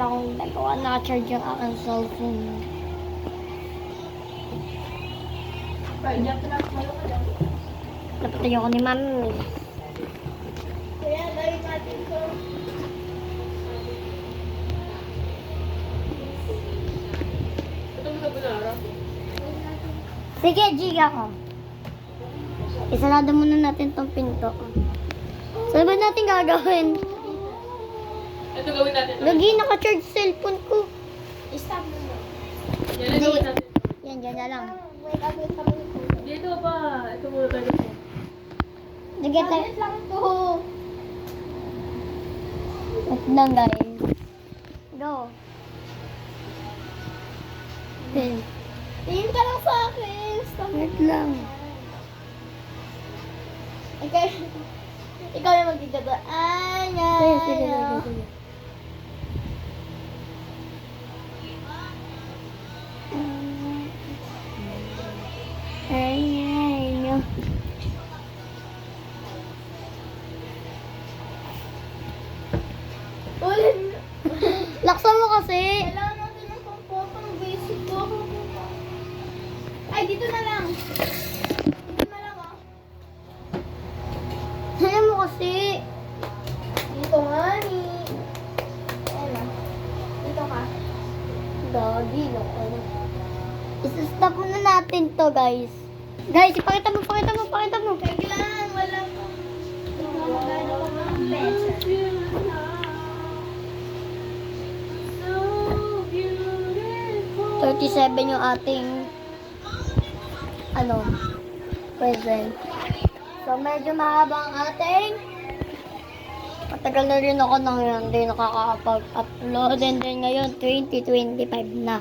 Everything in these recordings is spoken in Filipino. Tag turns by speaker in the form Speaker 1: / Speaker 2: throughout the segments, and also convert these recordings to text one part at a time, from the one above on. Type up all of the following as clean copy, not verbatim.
Speaker 1: wala akong ginagawa. Naka-charge yung aking cellphone. Napatay ako ni Mami.
Speaker 2: Kaya gawin natin to.
Speaker 1: Sige, Giga ko. Isarado muna natin tong pinto. Saan ba natin gagawin?
Speaker 3: Ito gawin natin.
Speaker 1: Lagi, naka-charge cellphone ko.
Speaker 2: Stop mo na.
Speaker 3: Yan ang gawin natin.
Speaker 1: Yan, dyan na lang.
Speaker 2: Wait ka muna po.
Speaker 3: Dito pa. Ito muna tayo.
Speaker 1: Sige, tayo.
Speaker 2: Saglit lang to.
Speaker 1: Wait lang, guys. Go. Okay.
Speaker 2: Tingin ka lang sa akin. Stop mo.
Speaker 1: Wait lang.
Speaker 2: Ikaw yung magdidaba. Ay,
Speaker 1: Sige, sige, sige, sige. Ay, ay, no.
Speaker 2: Ulit.
Speaker 1: Laksan mo kasi.
Speaker 2: Kailangan natin ng pang basic ko. Ay, dito na lang. Dito na lang, oh.
Speaker 1: Ayan mo kasi.
Speaker 2: Dito nga, ni. Ayan, oh. Dito ka.
Speaker 1: Dagi, no. Isa-stop muna natin to, guys. Guys, ipakita mo, pakita mo, pakita mo.
Speaker 2: Kailangan, wala pang... Magano ko mga better.
Speaker 1: 37 yung ating present. So, medyo mahaba ang ating. Matagal na rin ako nang hindi nakakapag-upload. And then ngayon, 2025 na.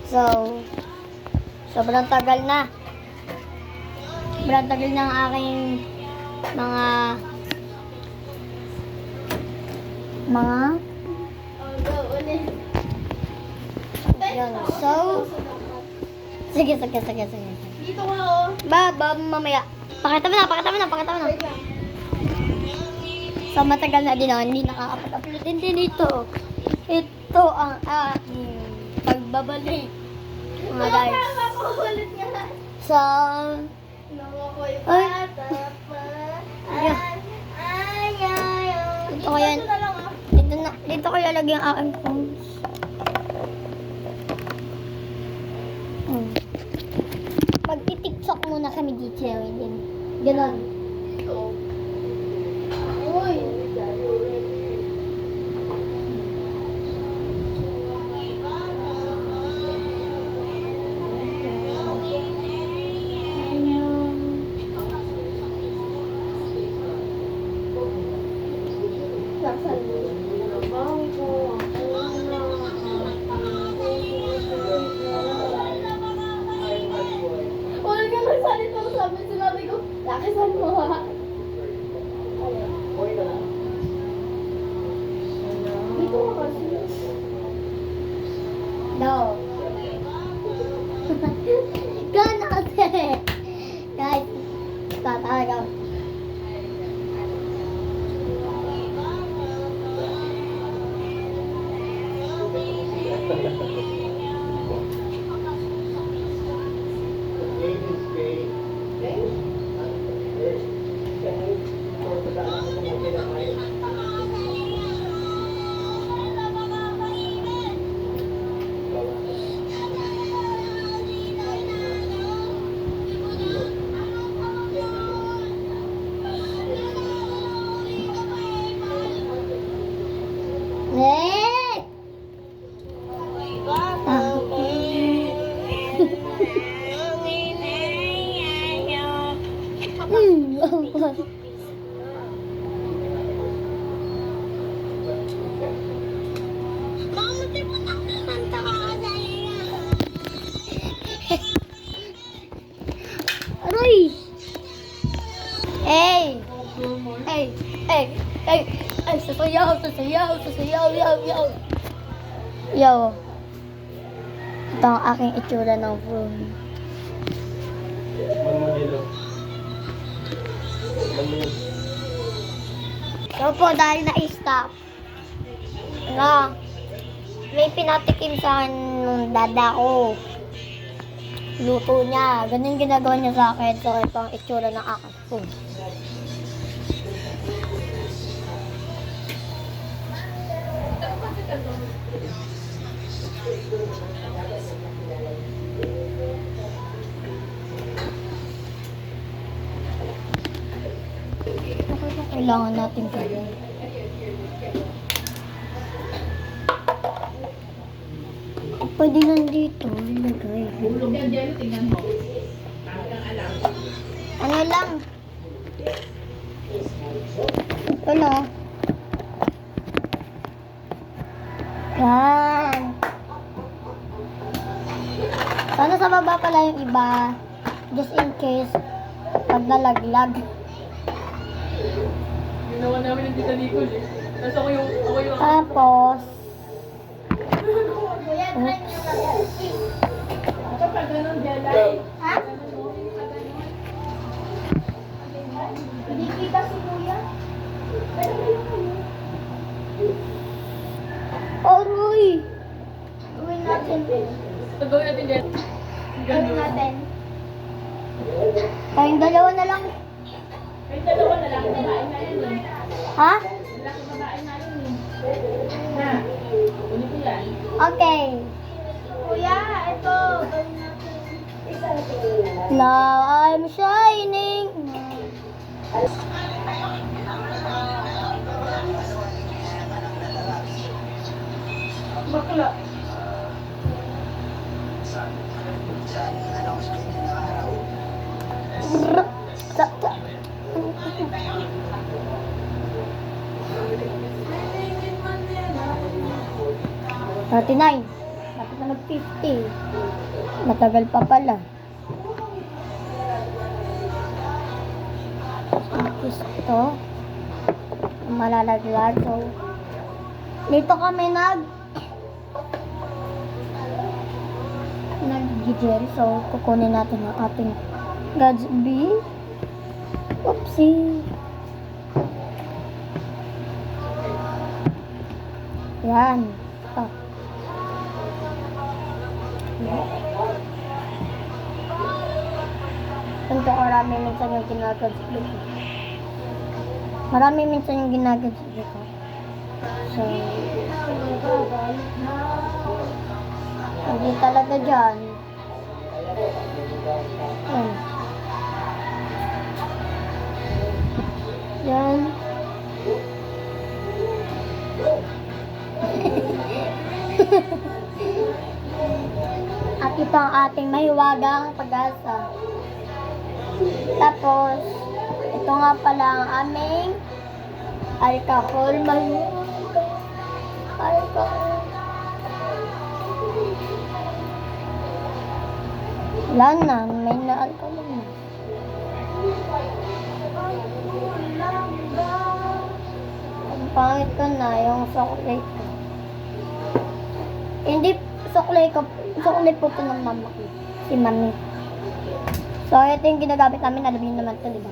Speaker 1: So, sobrang tagal na. Sobrang tagal ng aking mga
Speaker 2: Oh, go, ulit.
Speaker 1: yan. So, sige.
Speaker 2: Dito ka, oh.
Speaker 1: Mamaya. Pakita mo na.
Speaker 2: Wait lang.
Speaker 1: So, matagal na din ako, hindi nakakapag-upload din dito. Ito ang aking pagbabalik. Mga guys.
Speaker 2: Ulit nga.
Speaker 1: So,
Speaker 2: Nawa ko yung
Speaker 1: Ay.
Speaker 2: bata pa.
Speaker 1: Yeah.
Speaker 2: Ay, ay, ay.
Speaker 1: Ito ko yan.
Speaker 2: Dito na lang, oh.
Speaker 1: dito ko ilalagay ang aking phones. Mag-tiktok muna kami dito. Ganon.
Speaker 2: Uy. Laksan mo. Wala ka magsalita mo sabi, sinabi ko, lakisan mo ha. Dito ka kasi.
Speaker 1: No. Gana kasi. Guys, tatalaga. Nick! Aray! Hey! Hey! Hey! Hey! Ay, sasayaw! Yaw! Ito ang aking itsura ng phone. So po, dahil na-stop. may pinatikim sa akin nung dada ko. Luto niya. Ganun ginagawa niya sa akin. So, ito ang itsura ng aking spoon. Ano ba kailangan natin gawin? Pwede lang dito. Ilagay. Ano lang? Ito na. Yan. Sana sa baba pala yung iba. Just in case pag nalaglag.
Speaker 3: Ginawa namin ng Tita Nicole eh. Tapos ako yung
Speaker 1: Tapos,
Speaker 2: Kuya, try nyo lang. Kapag ganun, Jelay. Ha? Hindi kita si Kuya.
Speaker 1: Aroy!
Speaker 2: Gawin natin.
Speaker 3: So, gawin natin dyan.
Speaker 2: Gawin natin.
Speaker 1: Tayong dalawa na lang.
Speaker 2: May dalawa na lang. Babae na yun eh.
Speaker 1: Ha?
Speaker 2: Lalaki babae na yun eh. Na. Uli ko yan.
Speaker 1: Okay.
Speaker 2: Kuya, ito. Gawin natin.
Speaker 1: Now I'm shining.
Speaker 3: Bakla.
Speaker 1: $39. Dapat na mag-50. Matagal pa pala. Tapos ito. Malalaglag. So, dito kami nag-gigil. So, kukunin natin ang ating Gatsby. Oopsie. Yan. Ito. Ito marami minsan yung ginagatsby ko. Marami minsan yung ginagatsby ko. So, hindi talaga dyan. Yan. Yan. At ito ang ating mahiwagang pag-asa. Tapos, ito nga pala ang aming alcohol. Mahiwagang alcohol. Wala na, may na-alcohol na. Ang pangit ko na yung chocolate ko. Hindi chocolate po ito ng mama ko. Si mami. So, ito yung ginagamit namin. Alam niyo naman ito, diba?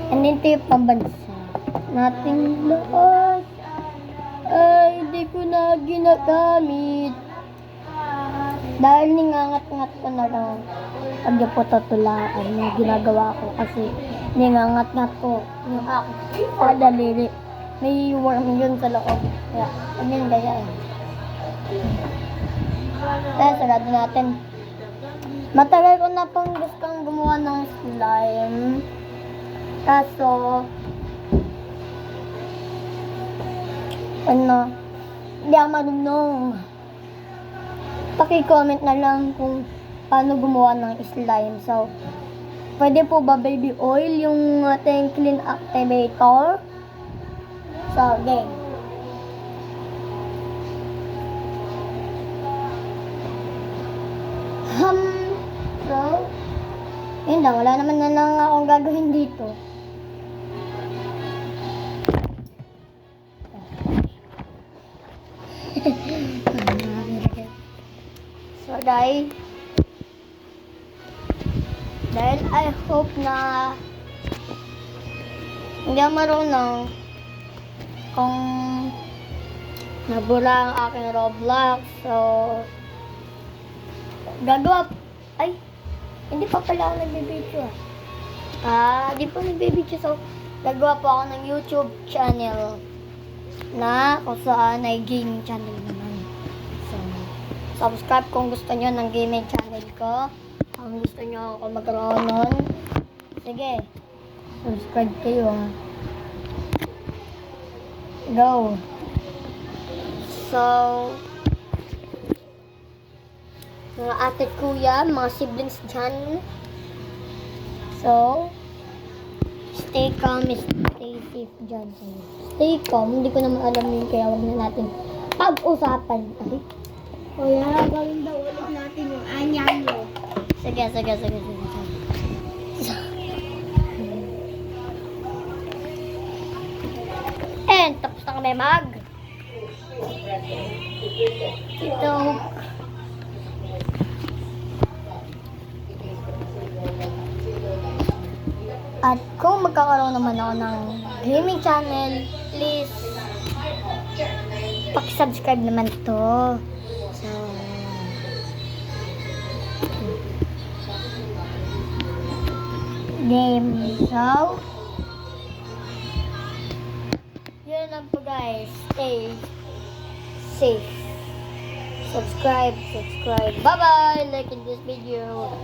Speaker 1: And then, ito yung pambansa. Nating lahat ay hindi ko na ginagamit. Dahil ningangat-ngat ko na lang. Pag yung po tutulaan yung ginagawa ko. Kasi ningangat-ngat ko yung aking daliri. May worm yun sa loob. Kaya, yun kaya eh. Kaya, sarado natin. Matagal ko na pang gustong gumawa ng slime. Kaso, hindi ako marunong. Paki-comment na lang kung paano gumawa ng slime. So, pwede po ba baby oil yung ating clean activator? So, game. So, yun lang. Wala naman na lang akong gagawin dito. So, dahil I hope na hindi ako marunong kung Nabura ang aking Roblox. So, gagawa. Ay, hindi pa pala ako nagbibideo. Di pa nagbibideo. So, gagawa po ako ng YouTube channel na kung saan ay gaming channel naman. So, subscribe kung gusto nyo ng gaming channel ko. Kung gusto nyo ako magkaroon nun, sige, subscribe kayo ha. Go. So, mga ate kuya, mga siblings dyan. So, stay calm, stay safe dyan. So, stay calm, hindi ko naman alam yun, kaya wag na natin pag-usapan. Ay,
Speaker 2: Kuya, gawin daw ulit natin yung anyanyo.
Speaker 1: sige. And, tapos na kami ito. At kung magkakaroon naman ako ng gaming channel, please, paki-subscribe naman to. So, game. So, yun lang po guys. Stay safe. Subscribe. Bye-bye. Like in this video.